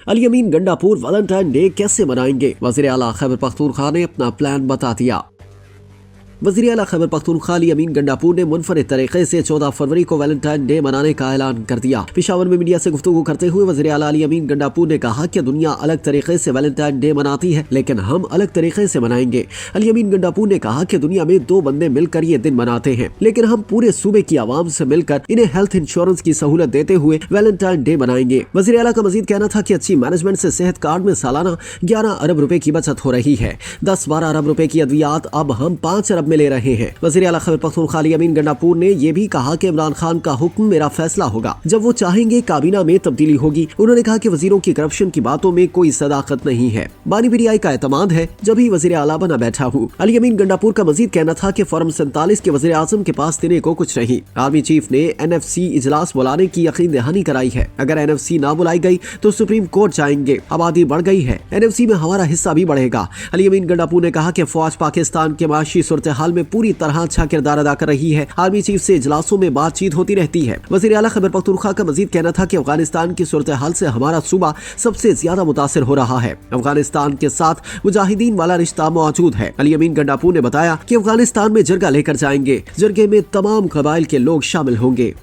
अली अमीन Gandapur Valentine day कैसे मनाएंगे, वज़ीर आला खैबर पख्तूनख्वा ने अपना प्लान बता दिया। वज़ीर आला खैबर पख्तूनख्वा अली अमीन गंडापुर ने मुनफरिद तरीके से 14 फरवरी को वैलेंटाइन डे मनाने का ऐलान कर दिया। पेशावर में मीडिया से गुफ्तगू करते हुए वज़ीर आला अली अमीन गंडापुर ने कहा कि दुनिया अलग तरीके से वैलेंटाइन डे मनाती है, लेकिन हम अलग तरीके से मनाएंगे। अली अमीन गंडापुर ने कहा कि दुनिया में 2 बंदे मिलकर ये दिन मनाते हैं, लेकिन हम पूरे सूबे की आवाम से मिलकर इन्हें हेल्थ इंश्योरेंस की सहूलत देते हुए वैलेंटाइन डे मनाएंगे। वज़ीर आला का मजीद कहना था कि अच्छी मैनेजमेंट से सेहत कार्ड में सालाना 11 अरब रुपए की बचत हो रही है। 10-12 अरब रुपए की अद्वियात अब हम 5 अरब में ले रहे हैं। वज़ीर आला खैबर पख्तूनख्वा अली अमीन गंडापुर ने यह भी कहा कि इमरान खान का हुक्म मेरा फैसला होगा, जब वो चाहेंगे काबीना में तब्दीली होगी। उन्होंने कहा कि वजीरों की करप्शन की बातों में कोई सदाकत नहीं है, बानी बिरियाई का एतमाद है, जब ही वज़ीर आला बना बैठा हूँ। अली अमीन गंडापुर का मजीद कहना था कि फॉर्म 47 के वज़ीर आज़म के पास देने को कुछ नहीं। आर्मी चीफ ने NFC इजलास बुलाने की यकीन दहानी कराई है। अगर NFC ना बुलाई गई तो सुप्रीम कोर्ट जाएंगे। आबादी बढ़ गई है, NFC में हमारा हिस्सा भी बढ़ेगा। अली अमीन गंडापुर ने कहा कि फौज पाकिस्तान के माशी सूरत हाल में पूरी तरह अच्छा किरदार अदा कर रही है। आर्मी चीफ से इजलासों में बातचीत होती रहती है। वज़ीर आला खैबर पख्तूनख्वा का मजीद कहना था कि अफगानिस्तान की सूरत हाल से हमारा सूबा सबसे ज्यादा मुतासिर हो रहा है। अफगानिस्तान के साथ मुजाहिदीन वाला रिश्ता मौजूद है। अली अमीन गंडापुर ने बताया कि अफगानिस्तान में जरगा लेकर जाएंगे, जरगे में तमाम कबाइल के लोग शामिल होंगे।